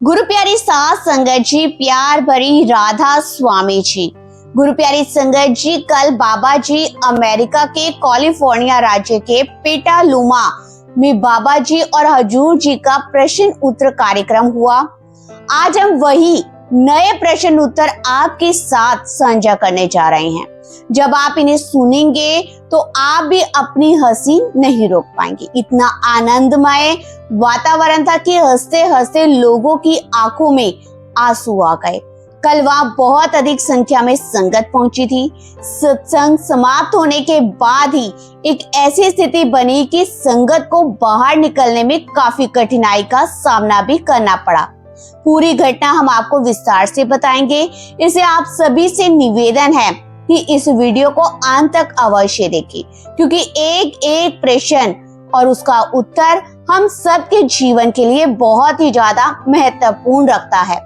गुरु प्यारी सात संगत जी, प्यार भरी राधा स्वामी जी। गुरु प्यारी संगत जी, कल बाबा जी अमेरिका के कैलिफोर्निया राज्य के पेटालुमा में बाबा जी और हजूर जी का प्रश्न उत्तर कार्यक्रम हुआ। आज हम वही नए प्रश्न उत्तर आपके साथ साझा करने जा रहे हैं। जब आप इन्हें सुनेंगे तो आप भी अपनी हंसी नहीं रोक पाएंगे। इतना आनंदमय वातावरण था कि हंसते हंसते लोगों की आंखों में आंसू आ गए। कल वहां बहुत अधिक संख्या में संगत पहुंची थी। सत्संग समाप्त होने के बाद ही एक ऐसी स्थिति बनी कि संगत को बाहर निकलने में काफी कठिनाई का सामना भी करना पड़ा। पूरी घटना हम आपको विस्तार से बताएंगे। इसे आप सभी से निवेदन है कि इस वीडियो को अंत तक अवश्य देखें, क्योंकि एक एक प्रश्न और उसका उत्तर हम सबके जीवन के लिए बहुत ही ज्यादा महत्वपूर्ण रखता है।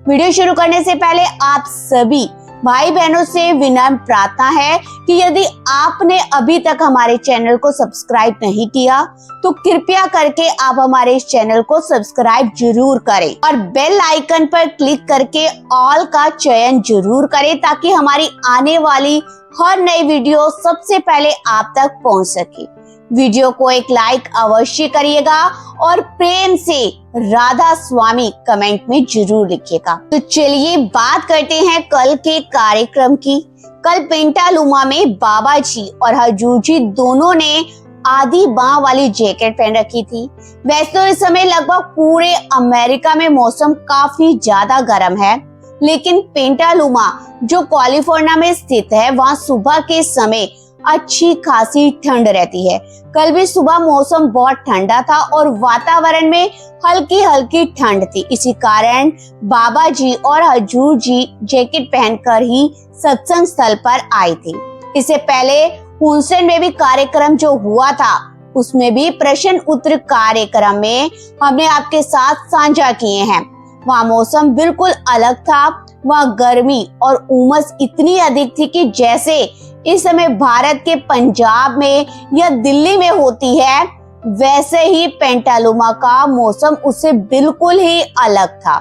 वीडियो शुरू करने से पहले आप सभी भाई बहनों से विनम्र प्रार्थना है कि यदि आपने अभी तक हमारे चैनल को सब्सक्राइब नहीं किया तो कृपया करके आप हमारे इस चैनल को सब्सक्राइब जरूर करें और बेल आइकन पर क्लिक करके ऑल का चयन जरूर करें, ताकि हमारी आने वाली हर नई वीडियो सबसे पहले आप तक पहुंच सके। वीडियो को एक लाइक अवश्य करिएगा और प्रेम से राधा स्वामी कमेंट में जरूर लिखिएगा। तो चलिए बात करते हैं कल के कार्यक्रम की। कल पेंटालुमा में बाबा जी और हजूर जी दोनों ने आधी बाह वाली जैकेट पहन रखी थी। वैसे तो इस समय लगभग पूरे अमेरिका में मौसम काफी ज्यादा गर्म है, लेकिन पेंटालुमा जो कैलिफोर्निया में स्थित है वहाँ सुबह के समय अच्छी खासी ठंड रहती है। कल भी सुबह मौसम बहुत ठंडा था और वातावरण में हल्की हल्की ठंड थी। इसी कारण बाबा जी और हजूर जी जैकेट पहनकर ही सत्संग स्थल पर आए थे। इससे पहले हुनसन में भी कार्यक्रम जो हुआ था उसमें भी प्रश्न उत्तर कार्यक्रम में हमने आपके साथ साझा किए हैं। वहाँ मौसम बिल्कुल अलग था। वहाँ गर्मी और उमस इतनी अधिक थी कि जैसे इस समय भारत के पंजाब में या दिल्ली में होती है, वैसे ही पेंटालुमा का मौसम उससे बिल्कुल ही अलग था।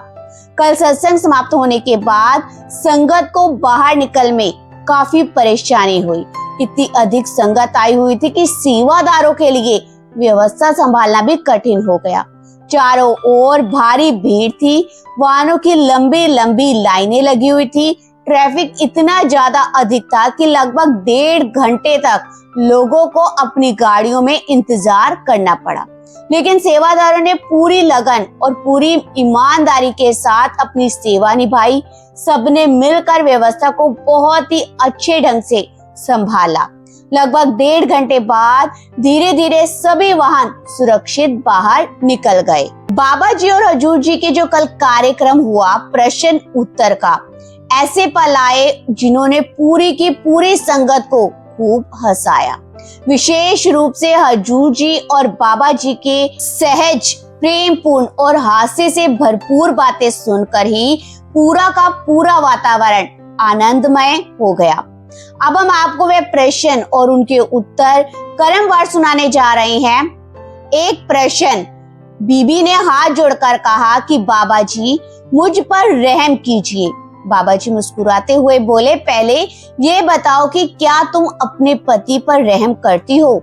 कल सत्संग समाप्त होने के बाद संगत को बाहर निकल में काफी परेशानी हुई। इतनी अधिक संगत आई हुई थी कि सेवादारों के लिए व्यवस्था संभालना भी कठिन हो गया। चारों ओर भारी भीड़ थी। वाहनों की लंबी लंबी लाइनें लगी हुई थी। ट्रैफिक इतना ज्यादा अधिक था कि लगभग 1.5 घंटे तक लोगों को अपनी गाड़ियों में इंतजार करना पड़ा। लेकिन सेवादारों ने पूरी लगन और पूरी ईमानदारी के साथ अपनी सेवा निभाई। सबने मिलकर व्यवस्था को बहुत ही अच्छे ढंग से संभाला। लगभग 1.5 घंटे बाद धीरे धीरे सभी वाहन सुरक्षित बाहर निकल गए। बाबा जी और हजूर जी के जो कल कार्यक्रम हुआ प्रश्न उत्तर का, ऐसे पल आए जिन्होंने पूरी की पूरी संगत को खूब हंसाया। विशेष रूप से हजूर जी और बाबा जी के सहज प्रेमपूर्ण और हास्य से भरपूर बातें सुनकर ही पूरा का पूरा वातावरण आनंदमय हो गया। अब हम आपको वे प्रश्न और उनके उत्तर क्रमवार सुनाने जा रहे हैं। एक प्रश्न, बीबी ने हाथ जोड़कर कहा कि बाबा जी मुझ पर रहम कीजिए। बाबा जी मुस्कुराते हुए बोले, पहले ये बताओ कि क्या तुम अपने पति पर रहम करती हो?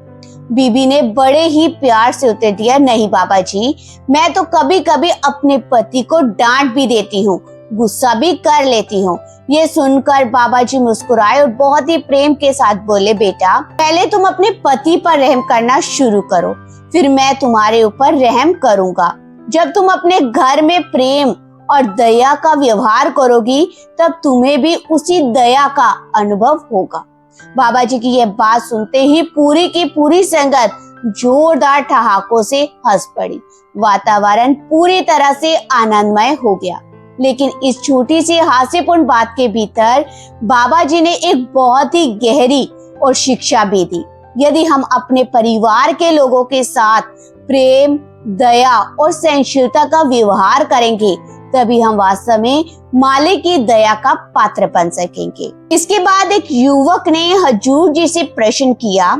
बीबी ने बड़े ही प्यार से उत्तर दिया, नहीं बाबा जी, मैं तो कभी कभी अपने पति को डांट भी देती हूँ, गुस्सा भी कर लेती हूँ। ये सुनकर बाबा जी मुस्कुराए और बहुत ही प्रेम के साथ बोले, बेटा पहले तुम अपने पति पर रहम करना शुरू करो, फिर मैं तुम्हारे ऊपर रहम करूंगा। जब तुम अपने घर में प्रेम और दया का व्यवहार करोगी तब तुम्हें भी उसी दया का अनुभव होगा। बाबा जी की यह बात सुनते ही पूरी की पूरी संगत जोरदार ठहाकों से हंस पड़ी। वातावरण पूरी तरह से आनंदमय हो गया। लेकिन इस छोटी सी हास्यपूर्ण बात के भीतर बाबा जी ने एक बहुत ही गहरी और शिक्षा भी दी। यदि हम अपने परिवार के लोगों के साथ प्रेम, दया और सहनशीलता का व्यवहार करेंगे तभी हम वास्तव में मालिक की दया का पात्र बन सकेंगे। इसके बाद एक युवक ने हजूर जी से प्रश्न किया।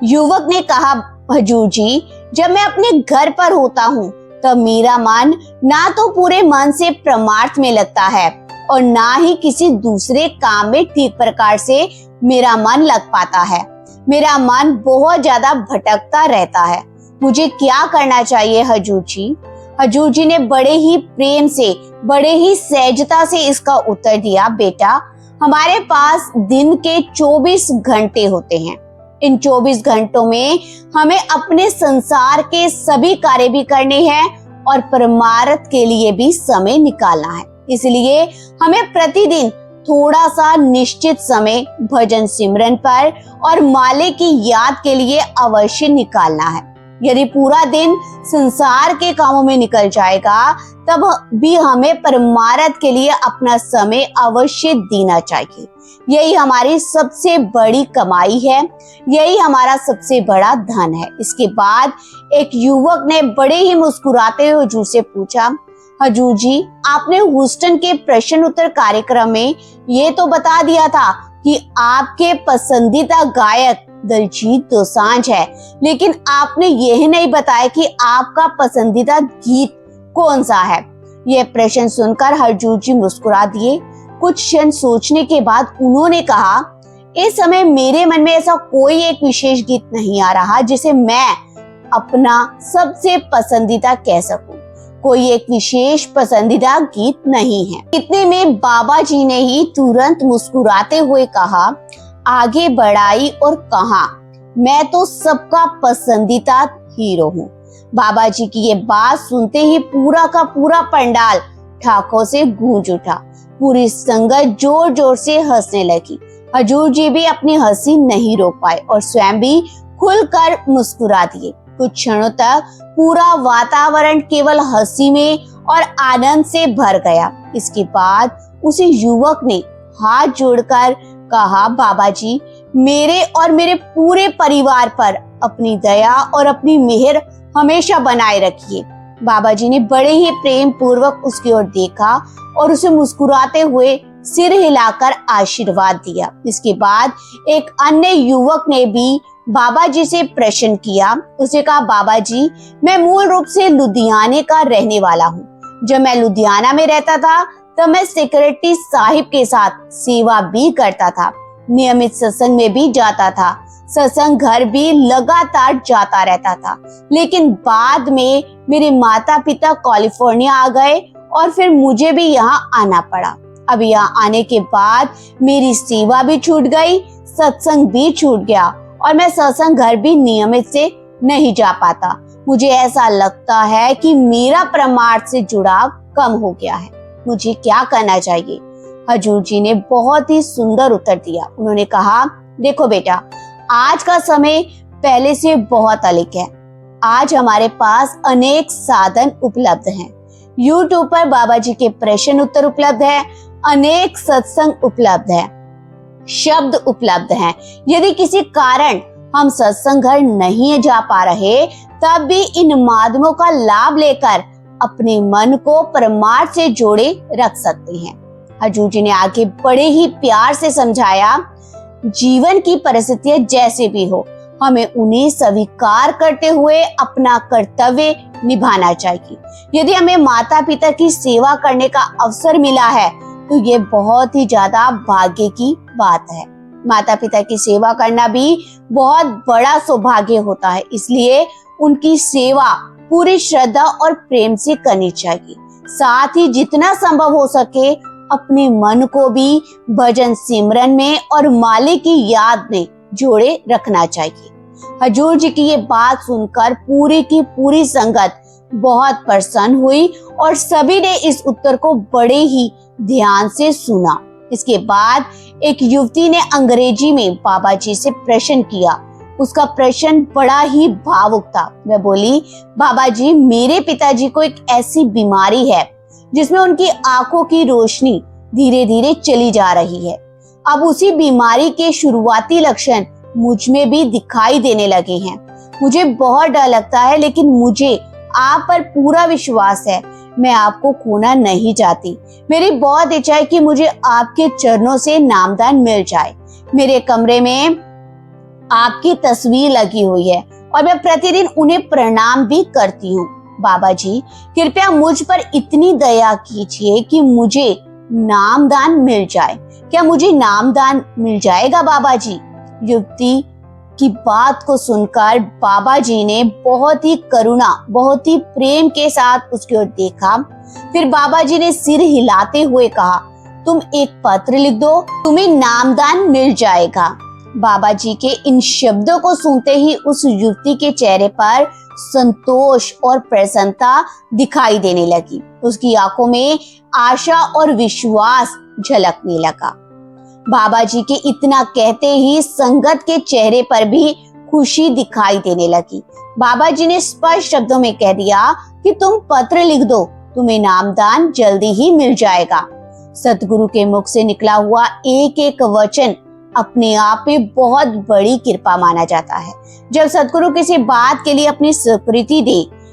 युवक ने कहा, हजूर जी, जब मैं अपने घर पर होता हूँ तब मेरा मन ना तो पूरे मन से परमार्थ में लगता है और ना ही किसी दूसरे काम में ठीक प्रकार से मेरा मन लग पाता है। मेरा मन बहुत ज्यादा भटकता रहता है। मुझे क्या करना चाहिए हजूर जी? हजूर जी ने बड़े ही प्रेम से, बड़े ही सहजता से इसका उत्तर दिया, बेटा, हमारे पास दिन के 24 घंटे होते हैं। इन 24 घंटों में हमें अपने संसार के सभी कार्य भी करने हैं और परमार्थ के लिए भी समय निकालना है। इसलिए हमें प्रतिदिन थोड़ा सा निश्चित समय भजन सिमरन पर और मालिक की याद के लिए अवश्य निकालना है। यदि पूरा दिन संसार के कामों में निकल जाएगा तब भी हमें परमार्थ के लिए अपना समय अवश्य देना चाहिए। यही हमारी सबसे बड़ी कमाई है, यही हमारा सबसे बड़ा धन है। इसके बाद एक युवक ने बड़े ही मुस्कुराते हुए हजूर से पूछा, हजूर जी, आपने ह्यूस्टन के प्रश्न उत्तर कार्यक्रम में ये तो बता दिया था कि आपके पसंदीदा गायक दिलजीत दोसांझ है, लेकिन आपने यह नहीं बताया कि आपका पसंदीदा गीत कौन सा है। यह प्रश्न सुनकर हजूर जी मुस्कुरा दिए। कुछ क्षण सोचने के बाद उन्होंने कहा, इस समय मेरे मन में ऐसा कोई एक विशेष गीत नहीं आ रहा जिसे मैं अपना सबसे पसंदीदा कह सकूं। कोई एक विशेष पसंदीदा गीत नहीं है। इतने में बाबा जी ने ही तुरंत मुस्कुराते हुए कहा, आगे बढ़ाई और कहा, मैं तो सबका पसंदीदा हीरो हूँ। बाबा जी की ये बात सुनते ही पूरा का पूरा पंडाल ठाकों से गूंज उठा। पूरी संगत जोर जोर से हंसने लगी। हजूर जी भी अपनी हंसी नहीं रोक पाए और स्वयं भी खुलकर मुस्कुरा दिए। कुछ क्षणों तक पूरा वातावरण केवल हंसी में और आनंद से भर गया। इसके बाद उसी युवक ने हाथ जोड़कर कहा, बाबा जी, मेरे और मेरे पूरे परिवार पर अपनी दया और अपनी मेहर हमेशा बनाए रखिए। बाबा जी ने बड़े ही प्रेम पूर्वक उसकी ओर देखा और उसे मुस्कुराते हुए सिर हिलाकर आशीर्वाद दिया। इसके बाद एक अन्य युवक ने भी बाबा जी से प्रश्न किया। उसे कहा, बाबा जी, मैं मूल रूप से लुधियाने का रहने वाला हूँ। जब मैं लुधियाना में रहता था तब मैं सेक्रेटरी साहिब के साथ सेवा भी करता था, नियमित सत्संग में भी जाता था, सत्संग घर भी लगातार जाता रहता था। लेकिन बाद में मेरे माता पिता कैलिफोर्निया आ गए और फिर मुझे भी यहाँ आना पड़ा। अब यहाँ आने के बाद मेरी सेवा भी छूट गई, सत्संग भी छूट गया और मैं सत्संग घर भी नियमित से नहीं जा पाता। मुझे ऐसा लगता है कि मेरा परमार्थ से जुड़ाव कम हो गया है। मुझे क्या करना चाहिए? हजूर जी ने बहुत ही सुंदर उत्तर दिया। उन्होंने कहा, देखो बेटा, आज का समय पहले से बहुत अलग है। आज हमारे पास अनेक साधन उपलब्ध हैं। YouTube पर बाबा जी के प्रश्न उत्तर उपलब्ध है, अनेक सत्संग उपलब्ध है, शब्द उपलब्ध हैं। यदि किसी कारण हम सत्संग घर नहीं जा पा रहे तब भी इन माध्यमों का लाभ लेकर अपने मन को परमार्थ से जोड़े रख सकते हैं। हजूर जी ने आगे बड़े ही प्यार से समझाया, जीवन की परिस्थितियां जैसे भी हो, हमें उन्हें स्वीकार करते हुए अपना कर्तव्य निभाना चाहिए। यदि हमें माता पिता की सेवा करने का अवसर मिला है तो ये बहुत ही ज्यादा भाग्य की बात है। माता पिता की सेवा करना भी बहुत बड़ा सौभाग्य होता है, इसलिए उनकी सेवा पूरी श्रद्धा और प्रेम से करनी चाहिए। साथ ही जितना संभव हो सके अपने मन को भी भजन सिमरन में और मालिक की याद में जोड़े रखना चाहिए। हजूर जी की ये बात सुनकर पूरी की पूरी संगत बहुत प्रसन्न हुई और सभी ने इस उत्तर को बड़े ही ध्यान से सुना। इसके बाद एक युवती ने अंग्रेजी में बाबा जी से प्रश्न किया। उसका प्रश्न बड़ा ही भावुक था। वह बोली, बाबा जी, मेरे पिताजी को एक ऐसी बीमारी है जिसमें उनकी आंखों की रोशनी धीरे धीरे चली जा रही है। अब उसी बीमारी के शुरुआती लक्षण मुझ में भी दिखाई देने लगे हैं। मुझे बहुत डर लगता है, लेकिन मुझे आप पर पूरा विश्वास है। मैं आपको खोना नहीं चाहती। मेरी बहुत इच्छा है कि मुझे आपके चरणों से नामदान मिल जाए। मेरे कमरे में आपकी तस्वीर लगी हुई है और मैं प्रतिदिन उन्हें प्रणाम भी करती हूँ। बाबा जी, कृपया मुझ पर इतनी दया कीजिए कि मुझे नामदान मिल जाए। क्या मुझे नामदान मिल जाएगा बाबा जी? युवती की बात को सुनकर बाबा जी ने बहुत ही करुणा, बहुत ही प्रेम के साथ उसकी ओर देखा। फिर बाबा जी ने सिर हिलाते हुए कहा, तुम एक पत्र लिख दो, तुम्हें नामदान मिल जाएगा। बाबा जी के इन शब्दों को सुनते ही उस युवती के चेहरे पर संतोष और प्रसन्नता दिखाई देने लगी। उसकी आंखों में आशा और विश्वास झलकने लगा। बाबा जी के इतना कहते ही संगत के चेहरे पर भी खुशी दिखाई देने लगी। बाबा जी ने स्पष्ट शब्दों में कह दिया कि तुम पत्र लिख दो, तुम्हें नामदान जल्दी ही मिल जाएगा। सतगुरु के मुख से निकला हुआ एक एक वचन अपने आप में बहुत बड़ी कृपा माना जाता है। जब सतगुरु किसी बात के लिए अपनी स्वीकृति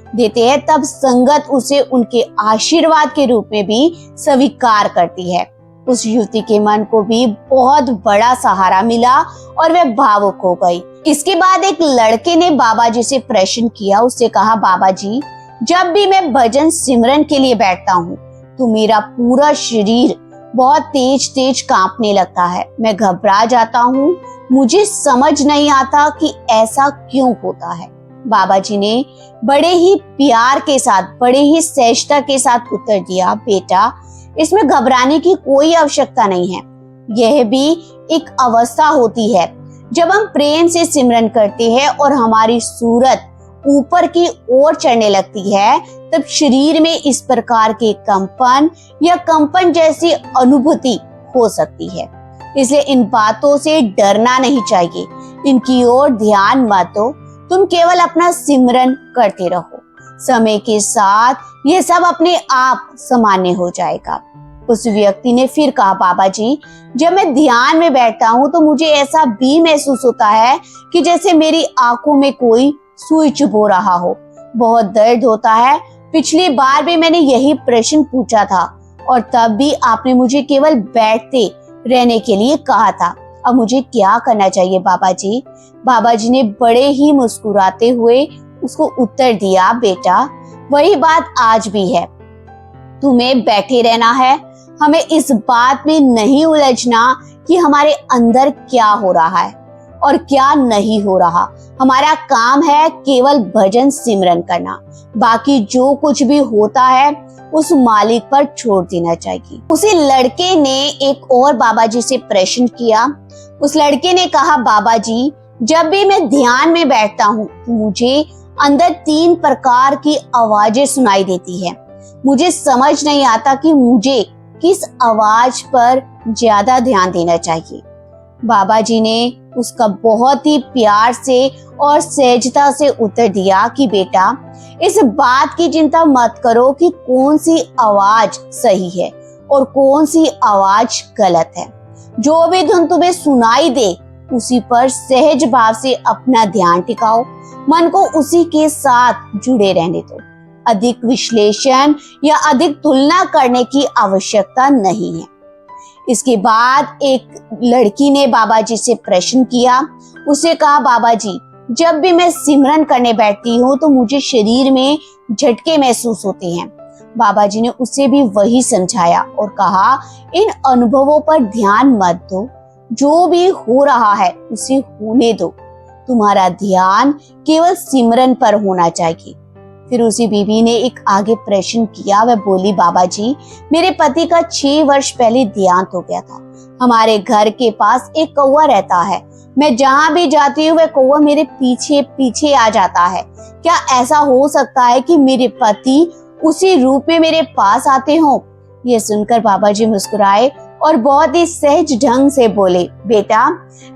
देते हैं, तब संगत उसे उनके आशीर्वाद के रूप में भी स्वीकार करती है। उस युवती के मन को भी बहुत बड़ा सहारा मिला और वह भावुक हो गई। इसके बाद एक लड़के ने बाबा जी से प्रश्न किया। उससे कहा, बाबा जी, जब भी मैं भजन सिमरन के लिए बैठता हूँ तो मेरा पूरा शरीर बहुत तेज तेज कांपने लगता है। मैं घबरा जाता हूँ। मुझे समझ नहीं आता कि ऐसा क्यों होता है। बाबा जी ने बड़े ही प्यार के साथ, बड़े ही सहजता के साथ उत्तर दिया, बेटा, इसमें घबराने की कोई आवश्यकता नहीं है। यह भी एक अवस्था होती है जब हम प्रेम से सिमरन करते हैं और हमारी सूरत ऊपर की ओर चढ़ने लगती है, तब शरीर में इस प्रकार के कंपन या कंपन जैसी अनुभूति हो सकती है। इसलिए इन बातों से डरना नहीं चाहिए, इनकी ओर ध्यान मत दो, तुम केवल अपना सिमरन करते रहो। समय के साथ यह सब अपने आप सामान्य हो जाएगा। उस व्यक्ति ने फिर कहा, बाबा जी, जब मैं ध्यान में बैठता हूँ तो मुझे ऐसा भी महसूस होता है कि जैसे मेरी आंखों में कोई सुई चुभो रहा हो। बहुत दर्द होता है। पिछली बार भी मैंने यही प्रश्न पूछा था और तब भी आपने मुझे केवल बैठते रहने के लिए कहा था। अब मुझे क्या करना चाहिए बाबा जी? बाबा जी ने बड़े ही मुस्कुराते हुए उसको उत्तर दिया, बेटा, वही बात आज भी है। तुम्हें बैठे रहना है। हमें इस बात में नहीं उलझना कि हमारे अंदर क्या हो रहा है और क्या नहीं हो रहा। हमारा काम है केवल भजन सिमरन करना। बाकी जो कुछ भी होता है उस मालिक पर छोड़ देना चाहिए। उसी लड़के ने एक और बाबा जी से प्रश्न किया। उस लड़के ने कहा, बाबा जी, जब भी मैं ध्यान में बैठता हूँ मुझे अंदर 3 प्रकार की आवाजें सुनाई देती है। मुझे समझ नहीं आता कि मुझे किस आवाज पर ज्यादा ध्यान देना चाहिए। बाबा जी ने उसका बहुत ही प्यार से और सहजता से उत्तर दिया कि बेटा, इस बात की चिंता मत करो कि कौन सी आवाज सही है और कौन सी आवाज गलत है। जो भी धुन तुम्हें सुनाई दे उसी पर सहज भाव से अपना ध्यान टिकाओ। मन को उसी के साथ जुड़े रहने दो। अधिक विश्लेषण या अधिक तुलना करने की आवश्यकता नहीं है। इसके बाद एक लड़की ने बाबा जी से प्रश्न किया। उसे कहा, बाबा जी, जब भी मैं सिमरन करने बैठती हूँ तो मुझे शरीर में झटके महसूस होते हैं। बाबा जी ने उसे भी वही समझाया और कहा, इन अनुभवों पर ध्यान मत दो। जो भी हो रहा है उसे होने दो। तुम्हारा ध्यान केवल सिमरन पर होना चाहिए। फिर उसी बीवी ने एक आगे प्रश्न किया। वह बोली, बाबा जी, मेरे पति का 6 वर्ष पहले देहांत हो गया था। हमारे घर के पास एक कौवा रहता है। मैं जहाँ भी जाती हूँ वह कौवा मेरे पीछे पीछे आ जाता है। क्या ऐसा हो सकता है कि मेरे पति उसी रूप में मेरे पास आते हों? यह सुनकर बाबा जी मुस्कुराए और बहुत ही सहज ढंग से बोले, बेटा,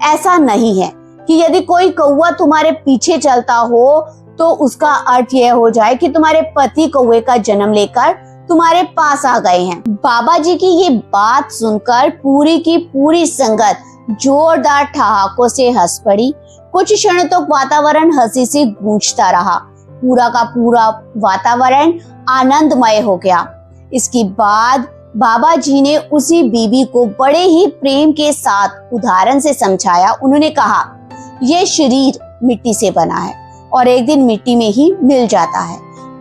ऐसा नहीं है कि यदि कोई कौवा तुम्हारे पीछे चलता हो तो उसका अर्थ यह हो जाए कि तुम्हारे पति कौवे का जन्म लेकर तुम्हारे पास आ गए हैं। बाबा जी की ये बात सुनकर पूरी की पूरी संगत जोरदार ठहाकों से हंस पड़ी। कुछ क्षण तक वातावरण हंसी से गूंजता रहा। पूरा का पूरा वातावरण आनंदमय हो गया। इसके बाद बाबा जी ने उसी बीबी को बड़े ही प्रेम के साथ उदाहरण से समझाया। उन्होंने कहा, यह शरीर मिट्टी से बना है और एक दिन मिट्टी में ही मिल जाता है।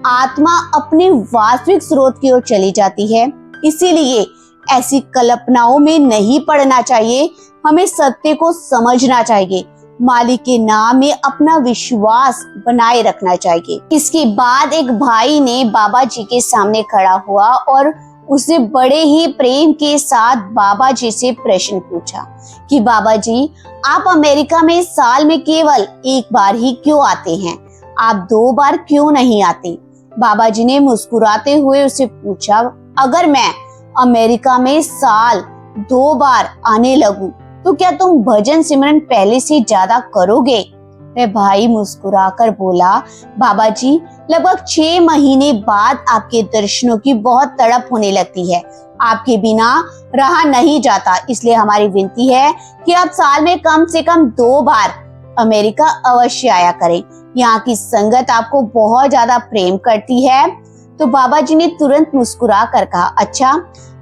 आत्मा अपने वास्तविक स्रोत की ओर चली जाती है। इसीलिए ऐसी कल्पनाओं में नहीं पड़ना चाहिए। हमें सत्य को समझना चाहिए, मालिक के नाम में अपना विश्वास बनाए रखना चाहिए। इसके बाद एक भाई ने बाबा जी के सामने खड़ा हुआ और उसने बड़े ही प्रेम के साथ बाबा जी से प्रश्न पूछा कि बाबा जी, आप अमेरिका में साल में केवल एक बार ही क्यों आते हैं? आप 2 बार क्यों नहीं आते? बाबा जी ने मुस्कुराते हुए उसे पूछा, अगर मैं अमेरिका में साल 2 बार आने लगूं तो क्या तुम भजन सिमरन पहले से ज्यादा करोगे? वह भाई मुस्कुराकर बोला, बाबा जी, लगभग 6 महीने बाद आपके दर्शनों की बहुत तड़प होने लगती है। आपके बिना रहा नहीं जाता, इसलिए हमारी विनती है कि आप साल में कम से कम 2 बार अमेरिका अवश्य आया करें। यहाँ की संगत आपको बहुत ज्यादा प्रेम करती है। तो बाबा जी ने तुरंत मुस्कुरा कर कहा, अच्छा,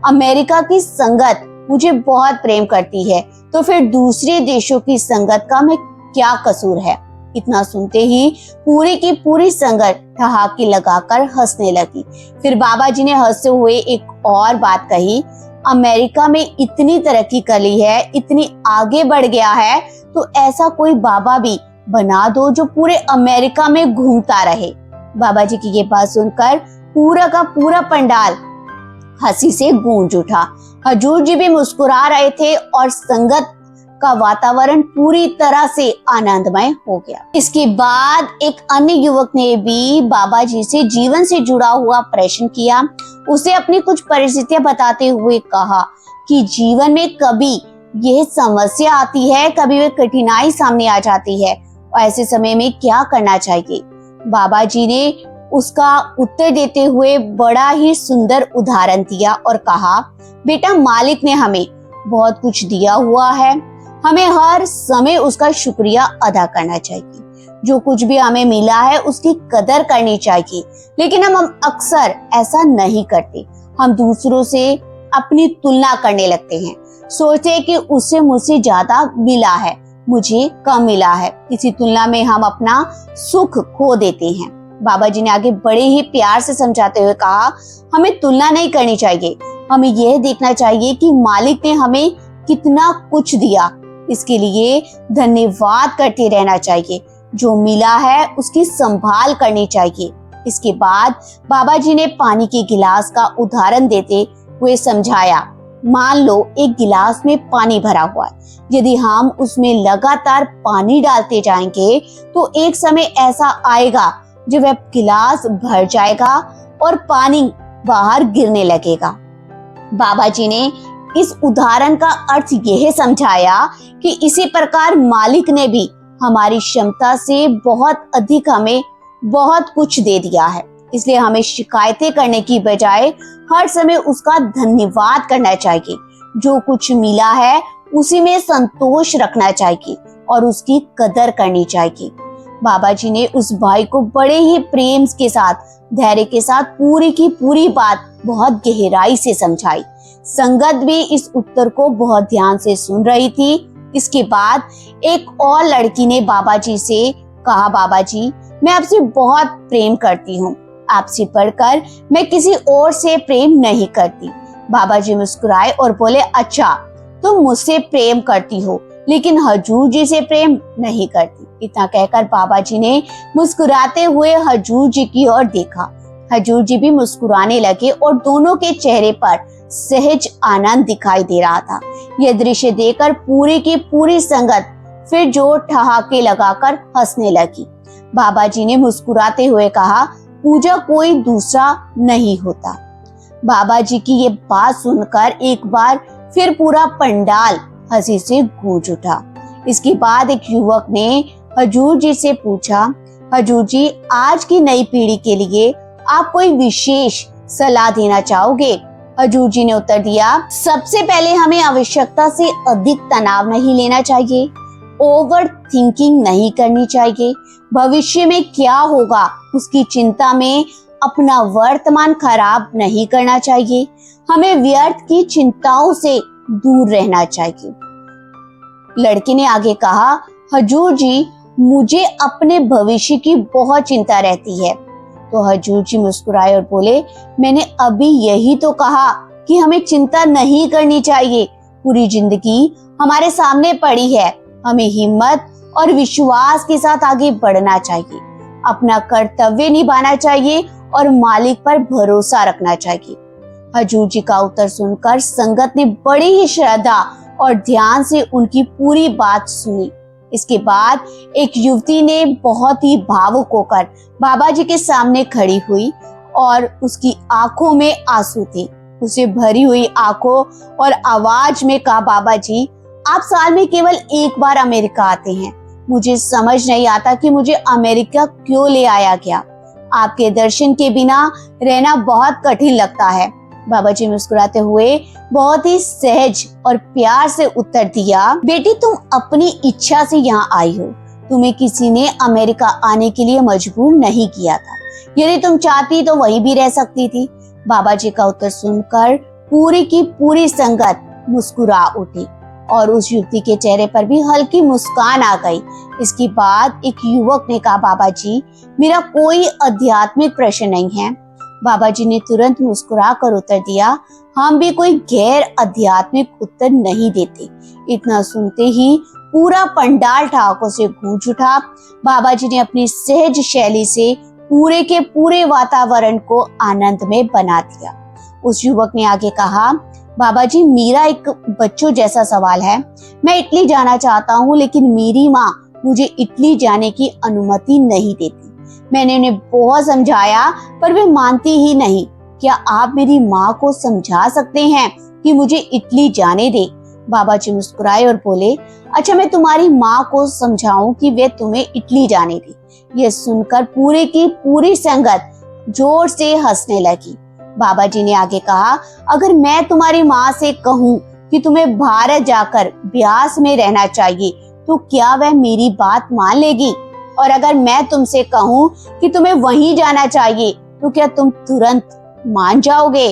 अमेरिका की संगत मुझे बहुत प्रेम करती है, तो फिर दूसरे देशों की संगत का मैं क्या कसूर है? इतना सुनते ही पूरी की पूरी संगत ठहाके लगाकर हंसने लगी। फिर बाबा जी ने हंसते हुए एक और बात कही, अमेरिका में इतनी तरक्की कर ली है, इतनी आगे बढ़ गया है, तो ऐसा कोई बाबा भी बना दो जो पूरे अमेरिका में घूमता रहे। बाबा जी की ये बात सुनकर पूरा का पूरा पंडाल हंसी से गूंज उठा। हजूर जी भी मुस्कुरा रहे थे और संगत का वातावरण पूरी तरह से आनंदमय हो गया। इसके बाद एक अन्य युवक ने भी बाबा जी से जीवन से जुड़ा हुआ प्रश्न किया। उसे अपनी कुछ परिस्थितियां बताते हुए कहा कि जीवन में कभी यह समस्या आती है, कभी वह कठिनाई सामने आ जाती है, और ऐसे समय में क्या करना चाहिए। बाबा जी ने उसका उत्तर देते हुए बड़ा ही सुंदर उदाहरण दिया और कहा, बेटा, मालिक ने हमें बहुत कुछ दिया हुआ है, हमें हर समय उसका शुक्रिया अदा करना चाहिए। जो कुछ भी हमें मिला है उसकी कदर करनी चाहिए, लेकिन हम अक्सर ऐसा नहीं करते। हम दूसरों से अपनी तुलना करने लगते हैं, सोचते हैं कि उससे मुझसे ज्यादा मिला है, मुझे कम मिला है। इसी तुलना में हम अपना सुख खो देते हैं। बाबा जी ने आगे बड़े ही प्यार से समझाते हुए कहा, हमें तुलना नहीं करनी चाहिए, हमें यह देखना चाहिए कि मालिक ने हमें कितना कुछ दिया, इसके लिए धन्यवाद करते रहना चाहिए। जो मिला है उसकी संभाल करनी चाहिए। इसके बाद बाबा जी ने पानी के गिलास का उदाहरण देते हुए समझाया, मान लो एक गिलास में पानी भरा हुआ है, यदि हम उसमें लगातार पानी डालते जाएंगे तो एक समय ऐसा आएगा जब वह गिलास भर जाएगा और पानी बाहर गिरने लगेगा। बाबा जी ने इस उदाहरण का अर्थ यह समझाया कि इसी प्रकार मालिक ने भी हमारी क्षमता से बहुत अधिक हमें बहुत कुछ दे दिया है, इसलिए हमें शिकायतें करने की बजाय हर समय उसका धन्यवाद करना चाहिए। जो कुछ मिला है उसी में संतोष रखना चाहिए और उसकी कदर करनी चाहिए। बाबा जी ने उस भाई को बड़े ही प्रेम के साथ, धैर्य के साथ पूरी की पूरी बात बहुत गहराई से समझाई। संगत भी इस उत्तर को बहुत ध्यान से सुन रही थी। इसके बाद एक और लड़की ने बाबा जी से कहा, बाबा जी, मैं आपसे बहुत प्रेम करती हूँ, आपसे बढ़कर मैं किसी और से प्रेम नहीं करती। बाबा जी मुस्कुराए और बोले, अच्छा, तुम मुझसे प्रेम करती हो लेकिन हजूर जी से प्रेम नहीं करती। इतना कहकर बाबा जी ने मुस्कुराते हुए हजूर जी की ओर देखा। हजूर जी भी मुस्कुराने लगे और दोनों के चेहरे पर सहज आनंद दिखाई दे रहा था। यह दृश्य देखकर पूरी की पूरी संगत फिर जोर ठहाके लगाकर हंसने लगी। बाबा जी ने मुस्कुराते हुए कहा, पूजा कोई दूसरा नहीं होता। बाबा जी की ये बात सुनकर एक बार फिर पूरा पंडाल हंसी से गूंज उठा। इसके बाद एक युवक ने हजूर जी से पूछा, हजूर जी, आज की नई पीढ़ी के लिए आप कोई विशेष सलाह देना चाहोगे? हजूर जी ने उत्तर दिया, सबसे पहले हमें आवश्यकता से अधिक तनाव नहीं लेना चाहिए, ओवर थिंकिंग नहीं करनी चाहिए, भविष्य में क्या होगा उसकी चिंता में अपना वर्तमान खराब नहीं करना चाहिए, हमें व्यर्थ की चिंताओं से दूर रहना चाहिए। लड़की ने आगे कहा, हजूर जी, मुझे अपने भविष्य की बहुत चिंता रहती है। तो हजूर जी मुस्कुराए और बोले, मैंने अभी यही तो कहा कि हमें चिंता नहीं करनी चाहिए। पूरी जिंदगी हमारे सामने पड़ी है, हमें हिम्मत और विश्वास के साथ आगे बढ़ना चाहिए, अपना कर्तव्य निभाना चाहिए और मालिक पर भरोसा रखना चाहिए। हजूर जी का उत्तर सुनकर संगत ने बड़ी ही श्रद्धा और ध्यान से उनकी पूरी बात सुनी। इसके बाद एक युवती ने बहुत ही भावुक होकर बाबा जी के सामने खड़ी हुई और उसकी आंखों में आंसू थे। उसे भरी हुई आंखों और आवाज में कहा, बाबा जी, आप साल में केवल एक बार अमेरिका आते हैं। मुझे समझ नहीं आता कि मुझे अमेरिका क्यों ले आया गया। आपके दर्शन के बिना रहना बहुत कठिन लगता है। बाबा जी मुस्कुराते हुए बहुत ही सहज और प्यार से उत्तर दिया, बेटी, तुम अपनी इच्छा से यहाँ आई हो। तुम्हें किसी ने अमेरिका आने के लिए मजबूर नहीं किया था। यदि तुम चाहती तो वहीं भी रह सकती थी। बाबा जी का उत्तर सुनकर पूरी की पूरी संगत मुस्कुरा उठी और उस युवती के चेहरे पर भी हल्की मुस्कान आ गई। इसके बाद एक युवक ने कहा, बाबा जी, मेरा कोई आध्यात्मिक प्रश्न नहीं है। बाबा जी ने तुरंत मुस्कुरा कर उत्तर दिया, हम भी कोई गैर आध्यात्मिक उत्तर नहीं देते। इतना सुनते ही पूरा पंडाल ठहाकों से गूंज उठा। बाबा जी ने अपनी सहज शैली से पूरे के पूरे वातावरण को आनंद में बना दिया। उस युवक ने आगे कहा, बाबा जी, मेरा एक बच्चों जैसा सवाल है। मैं इटली जाना चाहता हूँ, लेकिन मेरी माँ मुझे इटली जाने की अनुमति नहीं देती। मैंने उन्हें बहुत समझाया पर वे मानती ही नहीं। क्या आप मेरी माँ को समझा सकते हैं कि मुझे इटली जाने दे? बाबा जी मुस्कुराए और बोले, अच्छा, मैं तुम्हारी माँ को समझाऊं कि वे तुम्हें इटली जाने दे। यह सुनकर पूरे की पूरी संगत जोर से हंसने लगी। बाबा जी ने आगे कहा, अगर मैं तुम्हारी माँ से कहूँ कि तुम्हें भारत जाकर ब्यास में रहना चाहिए तो क्या वह मेरी बात मान लेगी? और अगर मैं तुमसे कहूँ कि तुम्हें वहीं जाना चाहिए तो क्या तुम तुरंत मान जाओगे?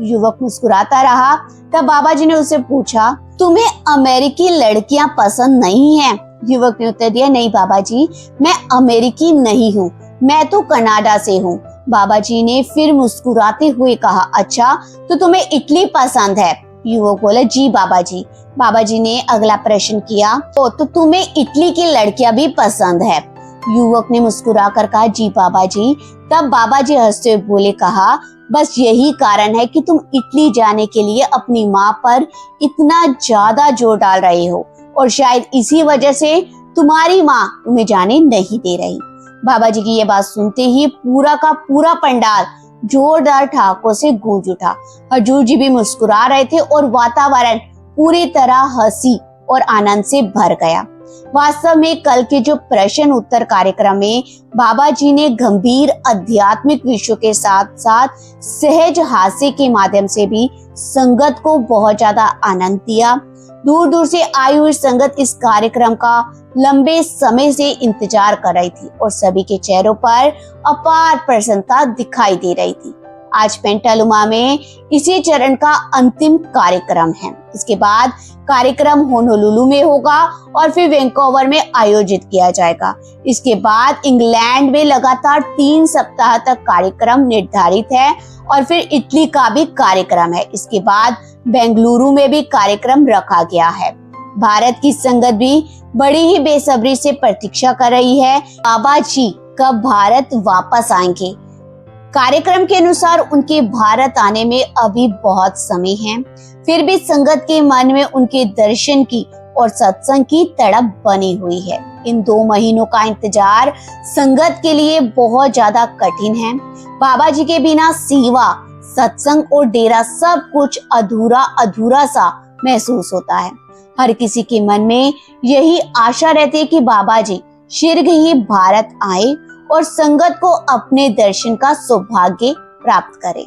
युवक मुस्कुराता रहा। तब बाबा जी ने उससे पूछा, तुम्हें अमेरिकी लड़कियां पसंद नहीं हैं? युवक ने उत्तर दिया, नहीं बाबा जी, मैं अमेरिकी नहीं हूँ, मैं तो कनाडा से हूँ। बाबा जी ने फिर मुस्कुराते हुए कहा, अच्छा, तो तुम्हें इटली पसंद है? युवक बोला, जी बाबा जी। बाबा जी ने अगला प्रश्न किया, तो तुम्हें इटली की लड़कियां भी पसंद है? युवक ने मुस्कुराकर कहा, जी बाबा जी। तब बाबा जी हंसते हुए बोले, कहा, बस यही कारण है कि तुम इटली जाने के लिए अपनी माँ पर इतना ज्यादा जोर डाल रहे हो और शायद इसी वजह से तुम्हारी माँ तुम्हें जाने नहीं दे रही। बाबा जी की ये बात सुनते ही पूरा का पूरा पंडाल जोरदार ठहाकों से गूंज उठा। हजूर जी भी मुस्कुरा रहे थे और वातावरण पूरी तरह हंसी और आनंद से भर गया। वास्तव में कल के जो प्रश्न उत्तर कार्यक्रम में बाबा जी ने गंभीर आध्यात्मिक विषयों के साथ साथ सहज हास्य के माध्यम से भी संगत को बहुत ज्यादा आनंद दिया। दूर दूर से आई हुई संगत इस कार्यक्रम का लंबे समय से इंतजार कर रही थी और सभी के चेहरों पर अपार प्रसन्नता दिखाई दे रही थी। आज पेंटालुमा में इसी चरण का अंतिम कार्यक्रम है। इसके बाद कार्यक्रम होनोलुलु में होगा और फिर वैंकूवर में आयोजित किया जाएगा। इसके बाद इंग्लैंड में लगातार 3 सप्ताह तक कार्यक्रम निर्धारित है और फिर इटली का भी कार्यक्रम है। इसके बाद बेंगलुरु में भी कार्यक्रम रखा गया है। भारत की संगत भी बड़ी ही बेसब्री से प्रतीक्षा कर रही है बाबा जी कब भारत वापस आएंगे। कार्यक्रम के अनुसार उनके भारत आने में अभी बहुत समय है, फिर भी संगत के मन में उनके दर्शन की और सत्संग की तड़प बनी हुई है। इन 2 महीनों का इंतजार संगत के लिए बहुत ज्यादा कठिन है। बाबा जी के बिना सेवा, सत्संग और डेरा सब कुछ अधूरा अधूरा सा महसूस होता है। हर किसी के मन में यही आशा रहती है कि बाबा जी शीघ्र ही भारत आए और संगत को अपने दर्शन का सौभाग्य प्राप्त करें।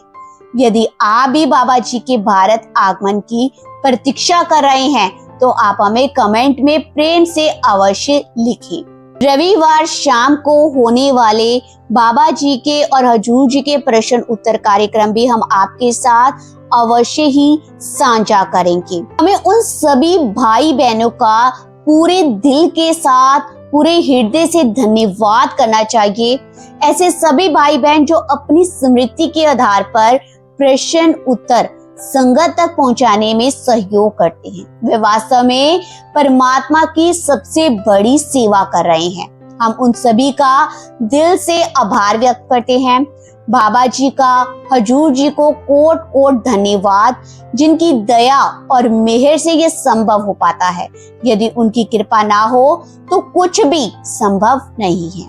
यदि आप भी बाबा जी के भारत आगमन की प्रतीक्षा कर रहे हैं तो आप हमें कमेंट में प्रेम से अवश्य लिखें। रविवार शाम को होने वाले बाबा जी के और हजूर जी के प्रश्न उत्तर कार्यक्रम भी हम आपके साथ अवश्य ही साझा करेंगे। हमें उन सभी भाई बहनों का पूरे दिल के साथ पूरे हृदय से धन्यवाद करना चाहिए ऐसे सभी भाई बहन जो अपनी स्मृति के आधार पर प्रश्न उत्तर संगत तक पहुंचाने में सहयोग करते हैं। वे वास्तव में परमात्मा की सबसे बड़ी सेवा कर रहे हैं। हम उन सभी का दिल से आभार व्यक्त करते हैं। बाबा जी का हजूर जी को कोट कोट धन्यवाद, जिनकी दया और मेहर से ये संभव हो पाता है। यदि उनकी कृपा ना हो तो कुछ भी संभव नहीं है।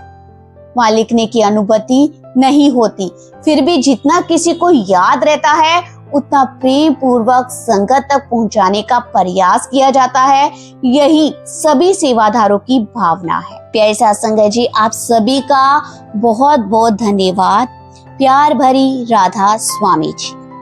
वहां लिखने की अनुभूति नहीं होती, फिर भी जितना किसी को याद रहता है उतना प्रेम पूर्वक संगत तक पहुंचाने का प्रयास किया जाता है। यही सभी सेवादारों की भावना है। प्यारे साथ संगत जी, आप सभी का बहुत बहुत धन्यवाद। प्यार भरी राधा स्वामी जी।